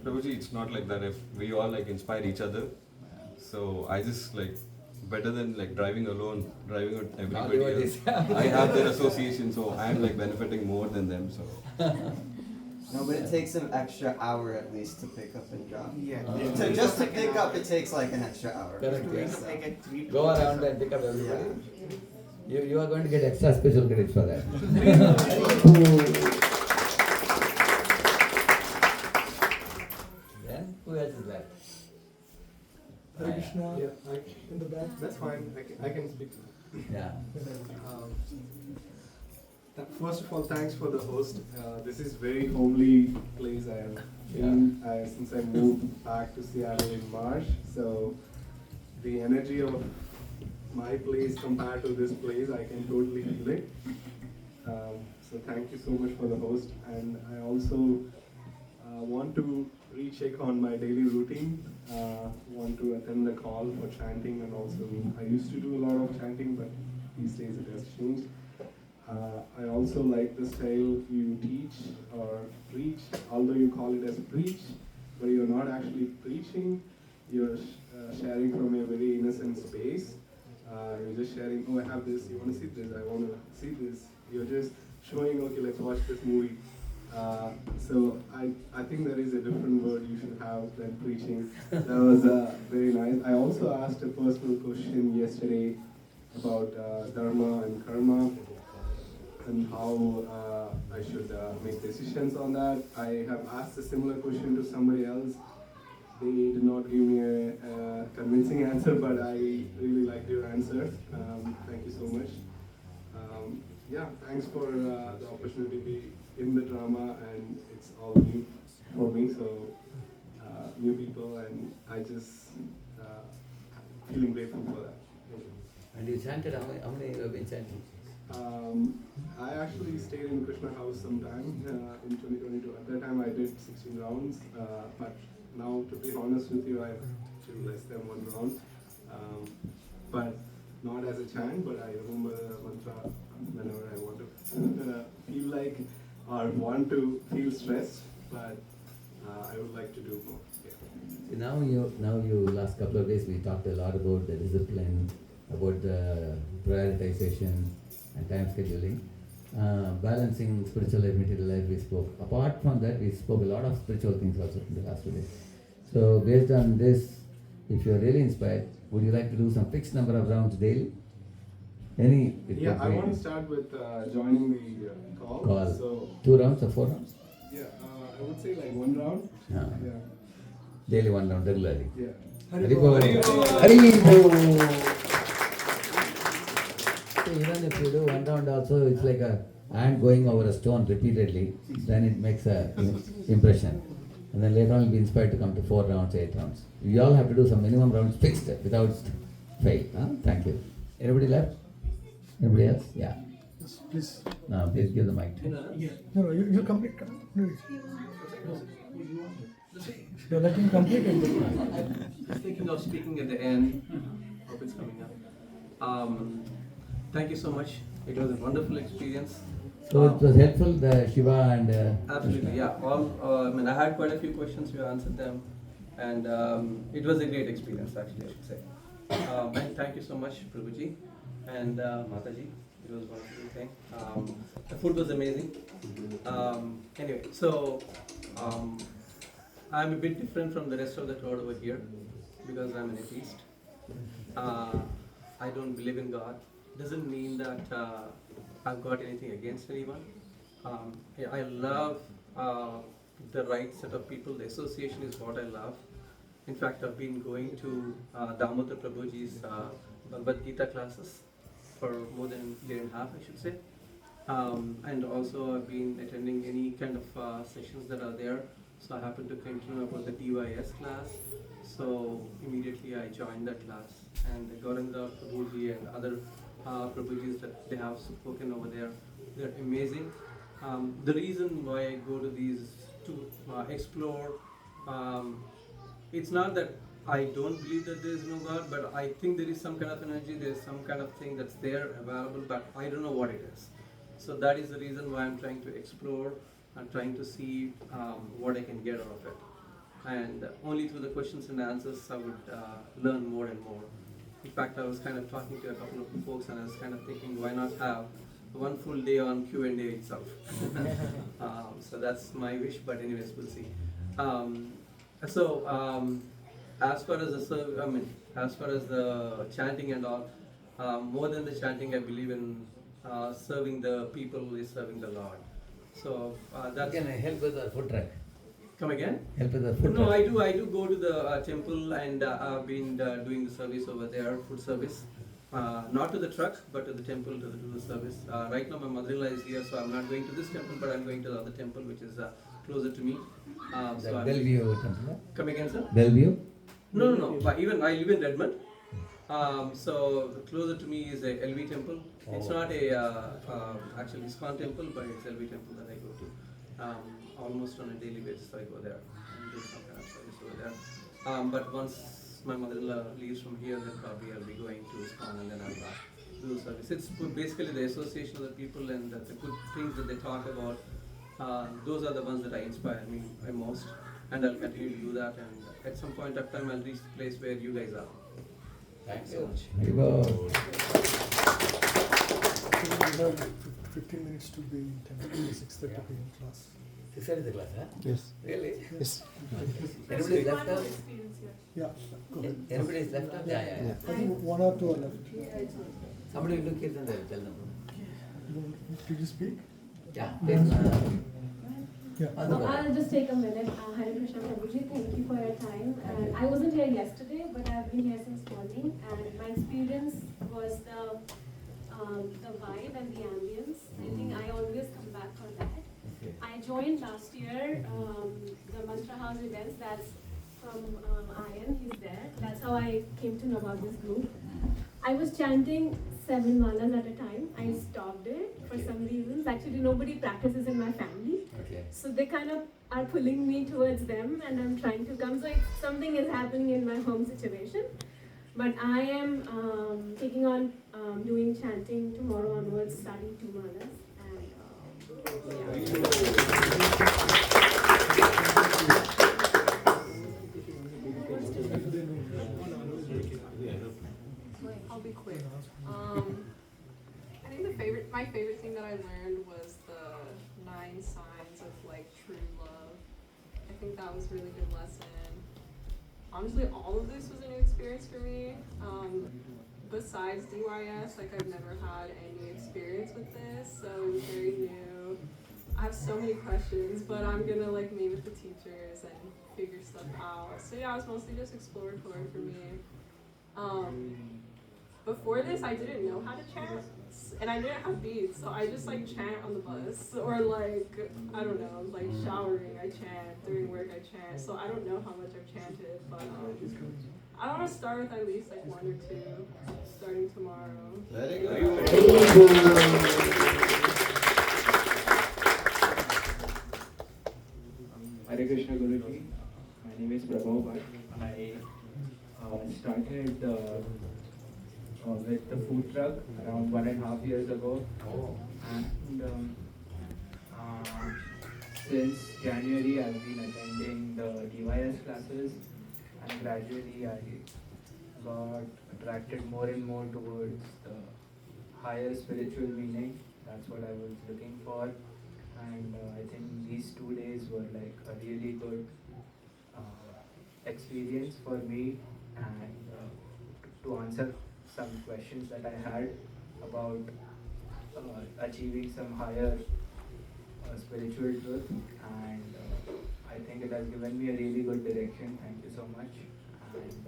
Prabhuji, it's not like that. If we all like inspire each other, so I just like better than like driving alone, driving with everybody else. I have their association, so I'm like benefiting more than them. So. No, but it takes an extra hour at least to pick up and drop. Yeah. So just to pick up, it takes like an extra hour. Correct, yeah. So. Go around and pick up everybody. You are going to get extra special credit for that. Then who else is left? Hare Krishna, in the back. That's fine. I can speak. Yeah. First of all, thanks for the host. This is very homely place I am in since I moved back to Seattle in March. So the energy of my place compared to this place, I can totally feel it. So thank you so much for the host. And I also want to recheck on my daily routine. Want to attend the call for chanting, and also I used to do a lot of chanting, but these days it has changed. I also like the style you teach or preach, although you call it as preach, but you're not actually preaching, you're sharing from a very innocent space. You're just sharing, oh, I have this, you want to see this, I want to see this. You're just showing, okay, let's watch this movie. So I think there is a different word you should have than preaching. That was very nice. I also asked a personal question yesterday about dharma and karma, and how I should make decisions on that. I have asked a similar question to somebody else. They did not give me a convincing answer, but I really liked your answer. Thank you so much. Yeah, thanks for the opportunity to be in the drama, and it's all new for me, so new people, and I just feeling grateful for that. Thank you. And you chanted, how many you have been chanting? I actually stayed in Krishna house sometime in 2022. At that time I did 16 rounds, but now to be honest with you, I did less than 1 round. But not as a chant, but I remember the mantra whenever I want to feel like or want to feel stressed, but I would like to do more. Yeah. Now you last couple of days we talked a lot about the discipline, about the prioritization and time scheduling. Balancing spiritual life, material life, we spoke. Apart from that, we spoke a lot of spiritual things also in the last 2 days. So based on this, if you are really inspired, would you like to do some fixed number of rounds daily? Yeah, I want to start with joining the call. So 2 rounds or 4 rounds? Yeah, I would say like 1 round. Yeah. Yeah. Daily 1 round regularly. Yeah. Haribol. So even if you do 1 round also, it's like a ant going over a stone repeatedly, then it makes a impression. And then later on you'll be inspired to come to 4 rounds, 8 rounds. We all have to do some minimum rounds fixed without fail. Thank you. Anybody left? Anybody else? Yeah. Yes, please. Now please give the mic. No, you complete. No, you're letting complete it. Just thinking of speaking at the end. Hope it's coming up. Thank you so much. It was a wonderful experience. So it was helpful, the Shiva and Absolutely, yeah. I had quite a few questions. You answered them, and it was a great experience. Actually, I should say. And thank you so much, Prabhuji and Mataji. It was a wonderful thing. The food was amazing. Anyway, so I'm a bit different from the rest of the crowd over here because I'm an atheist. I don't believe in God. Doesn't mean that I've got anything against anyone. I love the right set of people. The association is what I love. In fact, I've been going to Damodar Prabhuji's Bhagavad Gita classes for more than a year and a half, I should say. And also I've been attending any kind of sessions that are there. So I happened to come to know about the DYS class. So immediately I joined that class. And Gauranga Prabhuji and other Prabhujis that they have spoken over there, they're amazing. The reason why I go to these to explore, it's not that I don't believe that there is no God, but I think there is some kind of energy, there is some kind of thing that's there available, but I don't know what it is. So that is the reason why I'm trying to explore and trying to see what I can get out of it. And only through the questions and answers I would learn more and more. In fact, I was kind of talking to a couple of folks and I was kind of thinking, why not have one full day on Q&A itself? So that's my wish, but anyways, we'll see. As far as the chanting and all, more than the chanting, I believe in serving the people is serving the Lord. So that's. Can I help with the food truck? Come again? Help with the food No, truck. I do go to the temple and I've been doing the service over there, food service. Not to the truck, but to the temple to do the service. Right now my mother-in-law is here, so I'm not going to this temple, but I'm going to the other temple, which is closer to me. The Bellevue temple? Come again, sir? Bellevue? No. But even I live in Redmond. So closer to me is a LV temple. It's not a actually ISKCON temple, but it's LV temple that I go to. Almost on a daily basis I go there and do some kind of service over there. But once my mother-in-law leaves from here, then probably I'll be going to ISKCON and then I'll do the service. It's basically the association of the people and the good things that they talk about. Those are the ones that inspire me most, and I'll continue to do that. And at some point of time, I'll reach the place where you guys are. Thanks so much. We have 15 minutes to be in temple, 6:30 p.m. class. 6:30 the class, huh? Yes. Really? Yes. Anybody's left out? Yeah. Go ahead. Anybody's left out? Yeah. I think 1 or 2 are left. Somebody will look here and they'll tell them. Did you speak? Yeah. I'll just take a minute. Hare Krishna Prabhuji, thank you for your time. And I wasn't here yesterday, but I've been here since morning. And my experience was the vibe and the ambience. I think I always come back for that. I joined last year the Mantra House events. That's from Ian. He's there. That's how I came to know about this group. I was chanting 7 malas at a time. I stopped it for some reasons. Actually, nobody practices in my family. So they kind of are pulling me towards them and I'm trying to come. So something is happening in my home situation. But I am taking on doing chanting tomorrow onwards, starting 2 malas. I'll be quick. I think my favorite thing that I learned was the 9 signs of like true love. I think that was a really good lesson. Honestly, all of this was a new experience for me. Besides DYS, like I've never had any experience with this, so it was very new. I have so many questions, but I'm gonna like meet with the teachers and figure stuff out. So yeah, it was mostly just exploratory for me. Before this, I didn't know how to chant, and I didn't have beats, so I just like chant on the bus, or like, I don't know, like showering, I chant, during work I chant, so I don't know how much I've chanted, but I want to start with at least like 1 or 2, starting tomorrow. Very Hare Krishna Guruji, my name is Prabhav Bhatt. I started with the food truck around 1.5 years ago, and since January I've been attending the DYS classes, and gradually I got attracted more and more towards the higher spiritual meaning. That's what I was looking for, and I think these 2 days were like a really good experience for me, and to answer some questions that I had about achieving some higher spiritual truth, and I think it has given me a really good direction. Thank you so much. And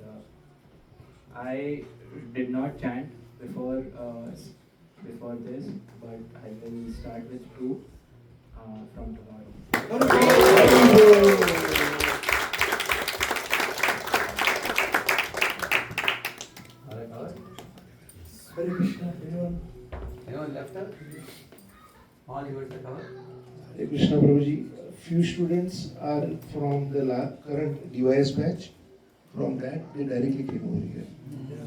I did not chant before this, but I will start with 2 from tomorrow. Hare Krishna, anyone? Anyone left out? All you the cover? Hare Krishna Prabhuji. Few students are from the current DYS batch. From that, they directly came over here.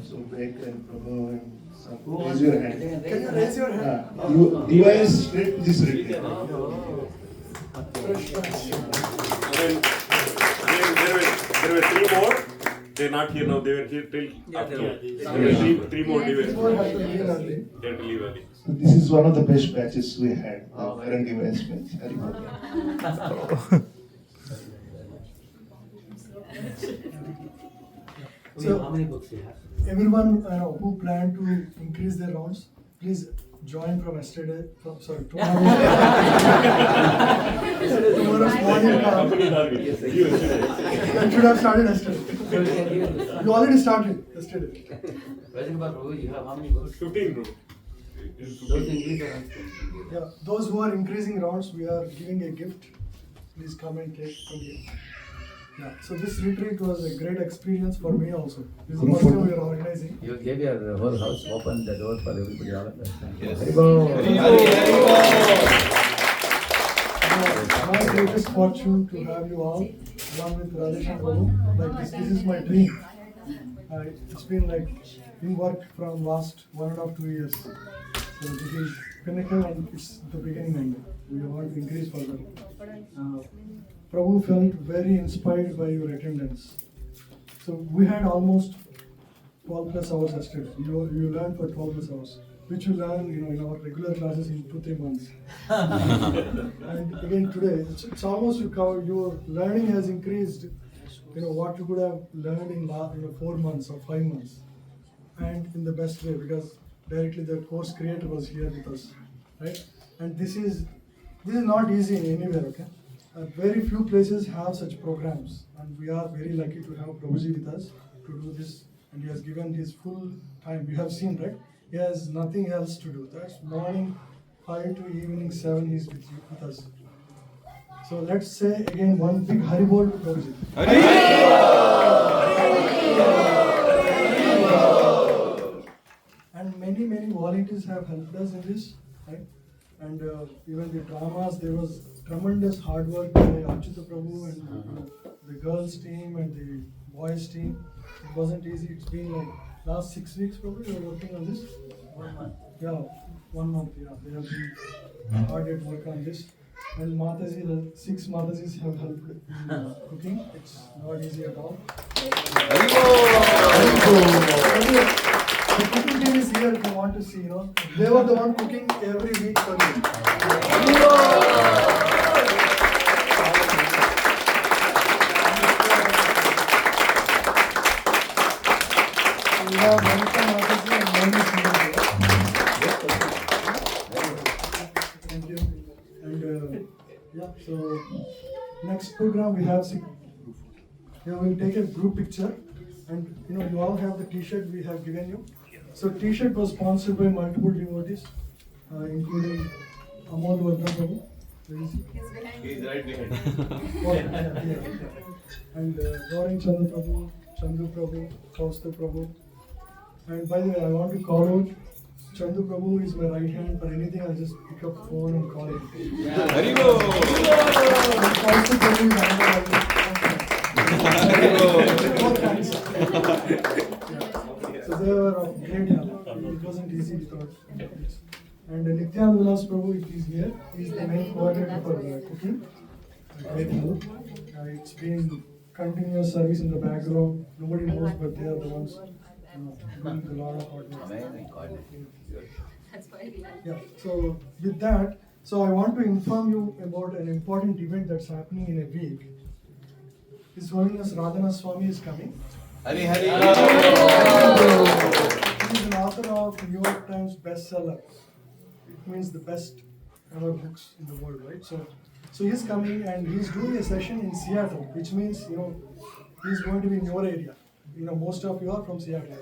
So Beck and Prabhu and some. Raise your hand. Can you raise your hand? DYS straight to this retreat. There were 3 more. They're not here now. They were here till after. Three more DYS. They had to leave early. So this is one of the best batches we had. The current DYS batch. So, how many books you have? Everyone who plan to increase their rounds, please join from yesterday. Tomorrow. Tomorrow's morning. You should have started yesterday. You already started yesterday. You have how many books? 15 books. Those increase or Yeah, those who are increasing rounds, we are giving a gift. Please come and take from here. Yeah, so this retreat was a great experience for me also. This is the first time we are organizing. You gave your whole house, open the door for everybody, all of us. Yes. Haribol. My greatest fortune to have you all, along with Rajesh and Babu. Like this is my dream. It's been like in work from last 1.5 to 2 years. So this is pinnacle and it's the beginning only. We want to increase further. Prabhu felt very inspired by your attendance. So we had almost 12 plus hours yesterday. You learned for 12 plus hours, which you learn in our regular classes in 2-3 months. And again today, it's almost your learning has increased. What you could have learned in 4 months or 5 months, and in the best way, because directly the course creator was here with us, right? And this is not easy anywhere, okay? Very few places have such programs, and we are very lucky to have Prabhuji with us to do this, and he has given his full time. You have seen, right? He has nothing else to do. That's morning 5 to evening 7 he's with us. So let's say again one big Haribol to Prabhuji. And many volunteers have helped us in this, right? And even the dramas, there was tremendous hard work by Achyuta Prabhu and the girls team and the boys team. It wasn't easy. It's been like last 6 weeks probably we are working on this. 1 month. Yeah, 1 month. Yeah, they have been hard at work on this. And Mataji, the 6 Matajis have helped in cooking. It's not easy at all. The cooking team is here if you want to see, you know. They were the one cooking every week for me. We have Monica Mataji and Moni Thank you. And yeah, so next program we have we'll take a group picture, and you know you all have the T-shirt we have given you. So T-shirt was sponsored by multiple devotees, including Amol Vardhan Prabhu. Where is he? He's right behind. And Gaurang Chandra Prabhu, Chandu Prabhu, Kaustav Prabhu. And by the way, I want to call out Chandu Prabhu is my right hand. For anything, I'll just pick up phone and call him. Yeah. Haribo! And Kaustav Prabhu is So they were of great help. It wasn't easy without this. And Nityanand Vilas Prabhu, if he's here, he's the main coordinator for cooking. Great help. It's been continuous service in the background. Nobody knows, but they are the ones doing a lot of hard work. Amazing coordinating. That's why we like Yeah. So with that, I want to inform you about an important event that's happening in a week. His Holiness Radhana Swami is coming. Hari Hari. He is an author of New York Times bestseller. It means the best ever books in the world, right? So he's coming and he's doing a session in Seattle, which means he's going to be in your area. Most of you are from Seattle.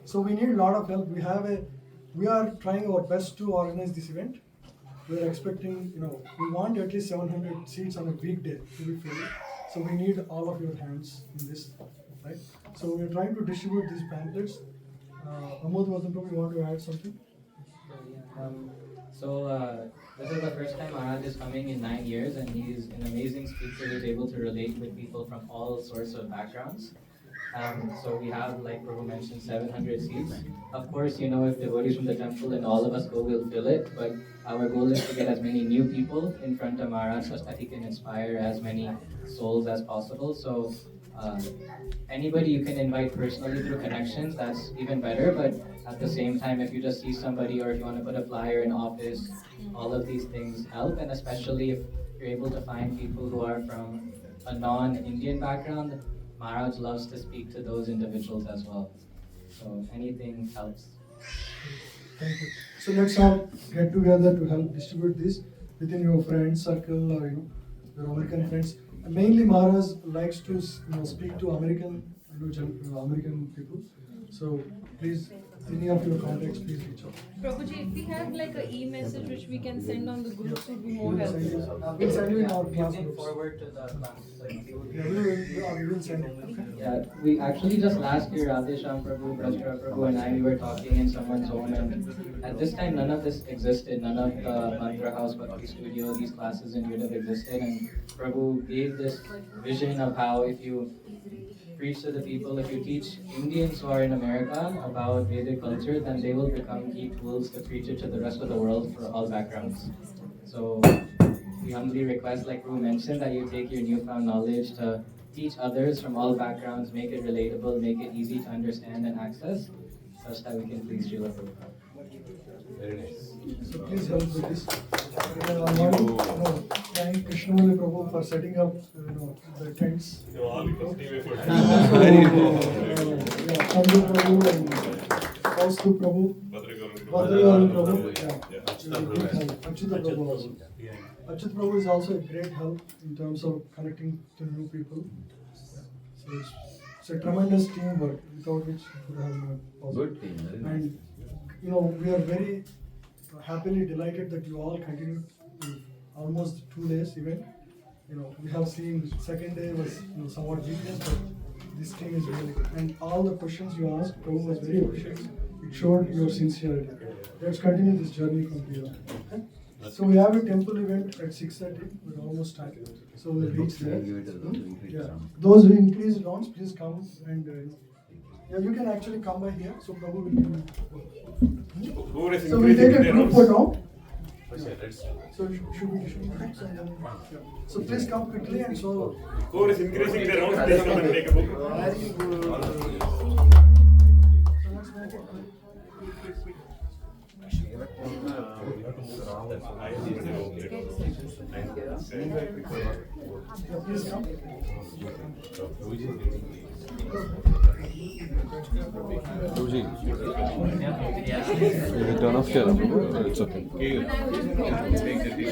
So we need a lot of help. We are trying our best to organize this event. We are expecting, we want at least 700 seats on a weekday to be filled. So we need all of your hands in this, right? So we are trying to distribute these pamphlets. Amod Vardhan Prabhu, you want to add something? This is the first time Maharaj is coming in 9 years, and he's an amazing speaker who's able to relate with people from all sorts of backgrounds. So we have, like Prabhu mentioned, 700 seats. Of course, if devotees from the temple and all of us go, we'll fill it. But our goal is to get as many new people in front of Maharaj so that he can inspire as many souls as possible. So anybody you can invite personally through connections, that's even better. But at the same time, if you just see somebody or if you want to put a flyer in office, all of these things help. And especially if you're able to find people who are from a non-Indian background, Maharaj loves to speak to those individuals as well. So anything helps. Thank you. So let's all get together to help distribute this within your friend circle or your American friends. And mainly Maharaj likes to speak to American people. So please, any of your contacts, please reach out. Prabhuji, if we have like an e-message which we can send on the groups, would be more helpful. We'll send you in our class Looking groups. forward to the class. Yeah, we will send it. Okay? Yeah, we actually just last year, Radhesham Prabhu, Brashra Prabhu and I, we were talking in someone's home, and at this time none of this existed, none of the Mantra House, Bhakti Studio, these classes in Yuddha existed, and Prabhu gave this vision of how if you preach to the people, if you teach Indians who are in America about Vedic culture, then they will become key tools to preach it to the rest of the world for all backgrounds. So we humbly request, like Prabhu mentioned, that you take your newfound knowledge to teach others from all backgrounds, make it relatable, make it easy to understand and access, such that we can please Srila Prabhupada. Very nice. So please help with this. I want to thank Krishnamurli Prabhu for setting up the tents. Chandu Prabhu and Kaustu Prabhu, Bhadragaran Prabhu, Achyuta Prabhu also. Achyuta Prabhu is also a great help in terms of connecting to new people. So it's a tremendous teamwork without which it would have not possible. Good team, very And we are very happily delighted that you all continued to almost 2 days event. We have seen second day was somewhat weakness, but this team is really good. And all the questions you asked, Prabhu was very appreciative. It showed your sincerity. Let's continue this journey from here. Okay? So we have a temple event at 6:30. We're almost starting. So we'll reach there. Yeah. Those who increase rounds, please come and yeah, you can actually come by here. So Prabhu will give you. So we'll take a group photo. So should we fix and then, yeah. So please come quickly and so. Who is increasing the rounds, please come and take a book. Very good. So let's make it quick. Please come. Turn off camera. It's okay.